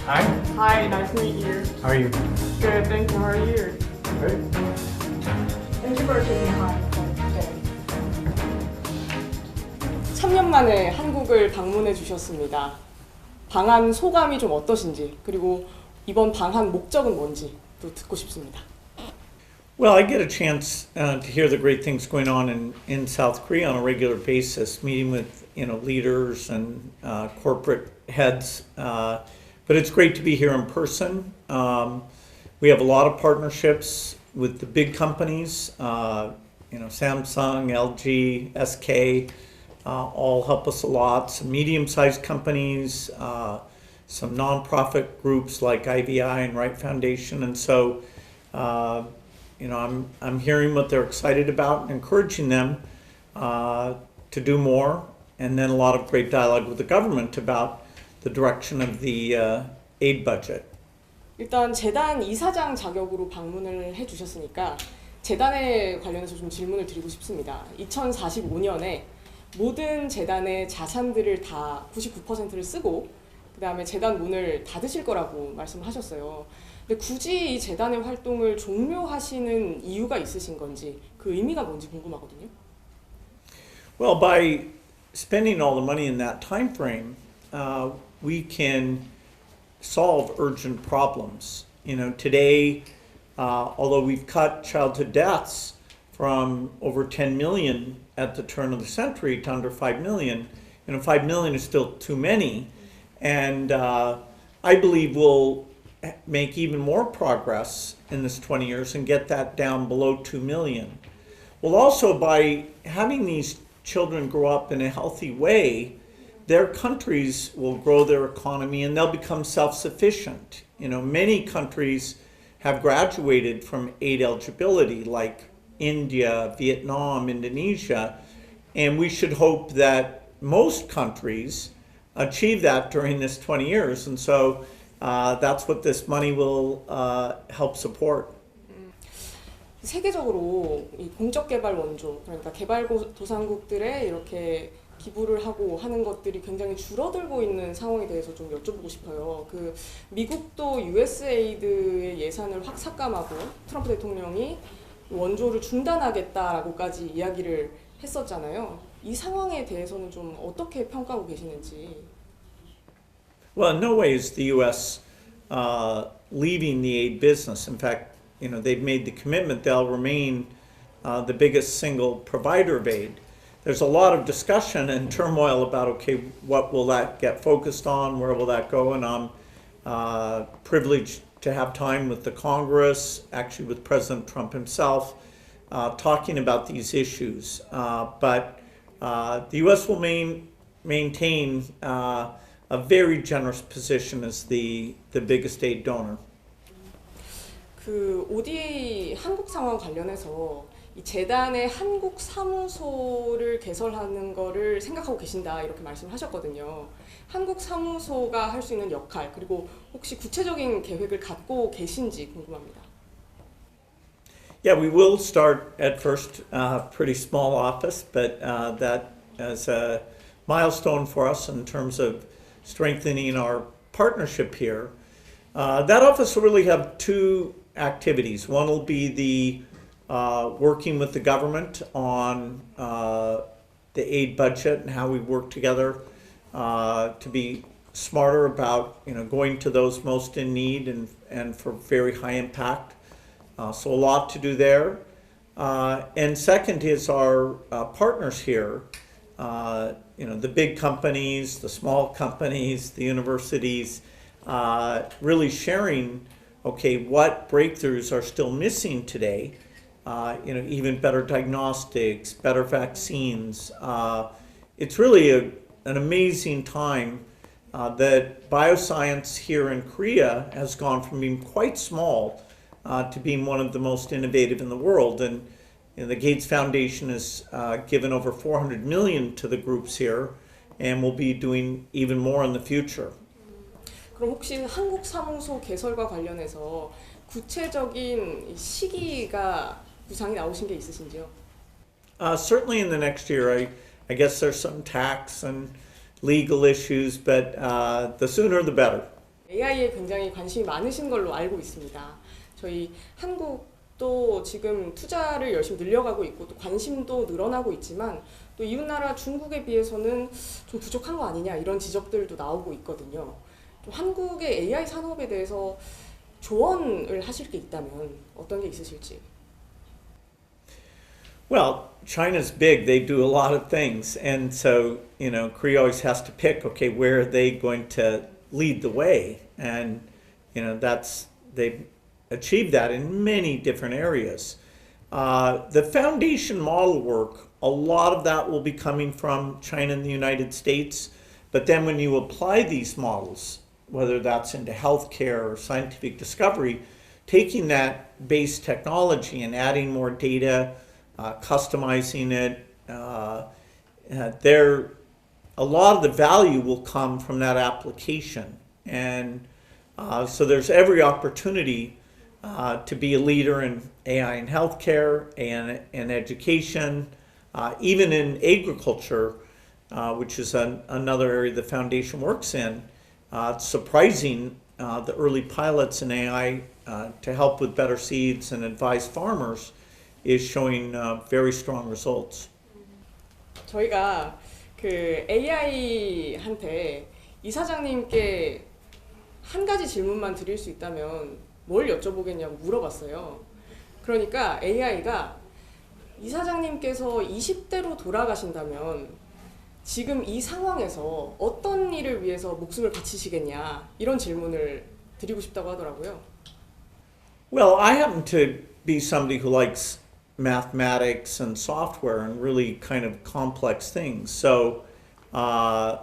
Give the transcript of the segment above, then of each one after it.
Hi. Hi, nice to meet you. How are you? Good, thank you. How are you? Great. Thank you for taking time today. 3년 만에 한국을 방문해 주셨습니다. 방한 소감이 좀 어떠신지, 그리고 이번 방한 목적은 뭔지 또 듣고 싶습니다. Well, I get a chance to hear the great things going on in South Korea on a regular basis, meeting with leaders and corporate heads. But it's great to be here in person. We have a lot of partnerships with the big companies. Samsung, LG, SK, all help us a lot. Some medium-sized companies, some nonprofit groups like IVI and Wright Foundation, and so. I'm hearing what they're excited about and encouraging them to do more, and then a lot of great dialogue with the government about the direction of the aid budget. 일단 재단 이사장 자격으로 방문을 해주셨으니까 재단에 관련해서 좀 질문을 드리고 싶습니다. 2045년에 모든 재단의 자산들을 다 99%를 쓰고 그 다음에 재단 문을 닫으실 거라고 말씀하셨어요. 근데 굳이 이 재단의 활동을 종료하시는 이유가 있으신 건지, 그 의미가 뭔지 궁금하거든요. Well, by spending all the money in that time frame, we can solve urgent problems. Today, although we've cut childhood deaths from over 10 million at the turn of the century to under 5 million, 5 million is still too many. And I believe we'll make even more progress in this 20 years and get that down below 2 million. Well, also by having these children grow up in a healthy way, their countries will grow their economy and they'll become self-sufficient. Many countries have graduated from aid eligibility, like India, Vietnam, Indonesia, and we should hope that most countries achieve that during this 20 years. And so that's what this money will help support. 세계적으로 이 공적 개발 원조, 그러니까 개발도상국들에 이렇게 기부를 하고 하는 것들이 굉장히 줄어들고 있는 상황에 대해서 좀 여쭤보고 싶어요. 미국도 USAID의 예산을 확 삭감하고 트럼프 대통령이 원조를 중단하겠다라고까지 이야기를 했었잖아요. 이 상황에 대해서는 좀 어떻게 평가하고 계시는지. Well, in no way is the U.S. Leaving the aid business. In fact, they've made the commitment they'll remain the biggest single provider of aid. There's a lot of discussion and turmoil about, okay, what will that get focused on? Where will that go? And I'm privileged to have time with the Congress, actually with President Trump himself, talking about these issues. But the U.S. will maintain a very generous position as the biggest aid donor. ODA 한국 상황 관련해서 이 재단의 한국 사무소를 개설하는 거를 생각하고 계신다 이렇게 말씀하셨거든요. 한국 사무소가 할 수 있는 역할, 그리고 혹시 구체적인 계획을 갖고 계신지 궁금합니다. Yeah, we will start at first pretty small office, but that is a milestone for us in terms of strengthening our partnership here. That office will really have two activities. One will be the working with the government on the aid budget and how we work together to be smarter about going to those most in need and for very high impact. So a lot to do there. And second is our partners here. The big companies, the small companies, the universities, really sharing, okay, what breakthroughs are still missing today, even better diagnostics, better vaccines. It's really an amazing time that bioscience here in Korea has gone from being quite small to being one of the most innovative in the world. And the Gates Foundation has given over 400 million to the groups here and will be doing even more in the future. 그럼 혹시 한국 사무소 개설과 관련해서 구체적인 시기가 구상이 나오신 게 있으신지요? Certainly in the next year. I guess there's some tax and legal issues, but the sooner the better. AI에 굉장히 관심이 많으신 걸로 알고 있습니다. 저희 한국도 지금 투자를 열심히 늘려가고 있고 또 관심도 늘어나고 있지만 또 이웃나라 중국에 비해서는 좀 부족한 거 아니냐 이런 지적들도 나오고 있거든요. 좀 한국의 AI 산업에 대해서 조언을 하실 게 있다면 어떤 게 있으실지. Well, China's big. They do a lot of things. And so, Korea always has to pick, okay, where are they going to lead the way? And, they've achieved that in many different areas. The foundation model work, a lot of that will be coming from China and the United States. But then when you apply these models, whether that's into healthcare or scientific discovery, taking that base technology and adding more data, customizing it, a lot of the value will come from that application. And so there's every opportunity to be a leader in AI in healthcare and in education, even in agriculture, which is another area the foundation works in. It's surprising the early pilots in AI to help with better seeds and advise farmers is showing very strong results. 저희가 그 AI한테 이사장님께 한 가지 질문만 드릴 수 있다면 뭘 여쭤보겠냐고 물어봤어요. 그러니까 AI가 이사장님께서 20대로 돌아가신다면 지금 이 상황에서 어떤 일을 위해서 목숨을 바치시겠냐 이런 질문을 드리고 싶다고 하더라고요. Well, I happen to be somebody who likes mathematics and software and really kind of complex things. So, I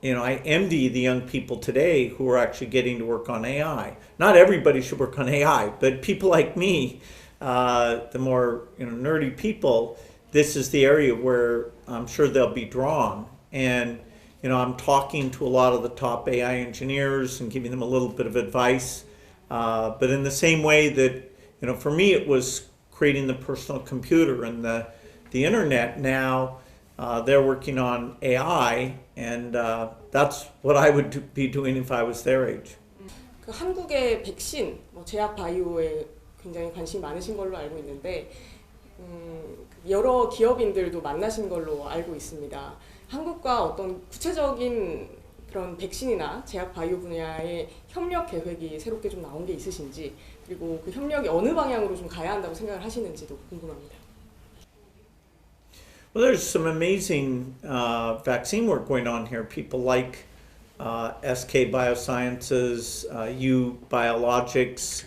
envy the young people today who are actually getting to work on AI. Not everybody should work on AI, but people like me, the more nerdy people, this is the area where I'm sure they'll be drawn. And I'm talking to a lot of the top AI engineers and giving them a little bit of advice. But in the same way that for me it was creating the personal computer and the internet. Now they're working on AI, and that's what I would be doing if I was their age. 그 한국의 백신, 제약 바이오에 굉장히 관심이 많으신 걸로 알고 있는데 여러 기업인들도 만나신 걸로 알고 있습니다. 한국과 어떤 구체적인 그런 백신이나 제약 바이오 분야의 협력 계획이 새롭게 좀 나온 게 있으신지, 그리고 그 협력이 어느 방향으로 좀 가야 한다고 생각을 하시는지도 궁금합니다. Well, there's some amazing vaccine work going on here. People like SK Biosciences, U Biologics.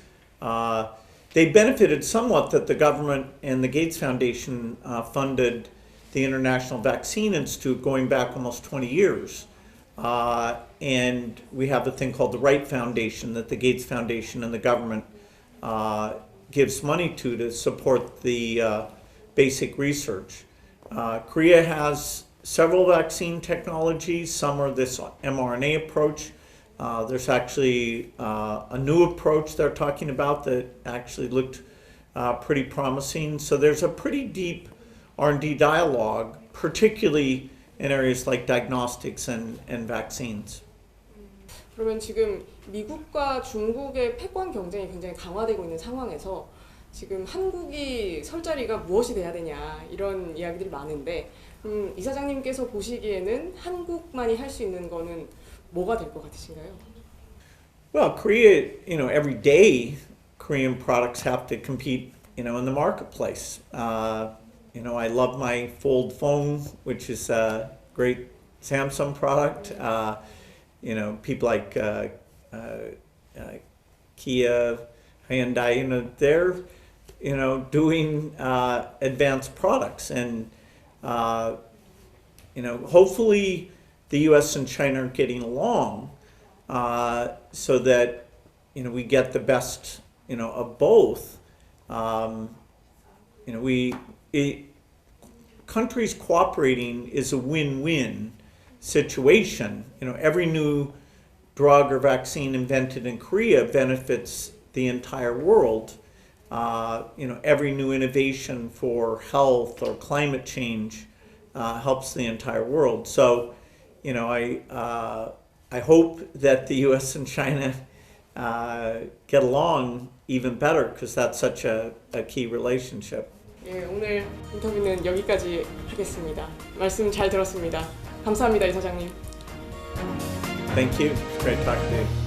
They benefited somewhat that the government and the Gates Foundation funded the International Vaccine Institute going back almost 20 years. And we have a thing called the Wright Foundation that the Gates Foundation and the government gives money to support the basic research. Korea has several vaccine technologies. Some are this mRNA approach. There's actually a new approach they're talking about that actually looked pretty promising. So there's a pretty deep R&D dialogue, particularly in areas like diagnostics and vaccines. 그러면 지금 미국과 중국의 패권 경쟁이 굉장히 강화되고 있는 상황에서 지금 한국이 설 자리가 무엇이 돼야 되냐 이런 이야기들이 많은데 이사장님께서 보시기에는 한국만이 할 수 있는 거는 뭐가 될 것 같으신가요? Well, Korea, every day Korean products have to compete, in the marketplace. I love my fold phone, which is a great Samsung product. People like Kia, Hyundai, they're doing advanced products, and hopefully the U.S. and China are getting along so that we get the best of both. Countries cooperating is a win-win situation. Every new drug or vaccine invented in Korea benefits the entire world. Every new innovation for health or climate change helps the entire world. So, I I hope that the U.S. and China get along even better because that's such a key relationship. 예, 오늘 인터뷰는 여기까지 하겠습니다. 말씀 잘 들었습니다. 감사합니다, 이사장님. Thank you. It's great talking to you.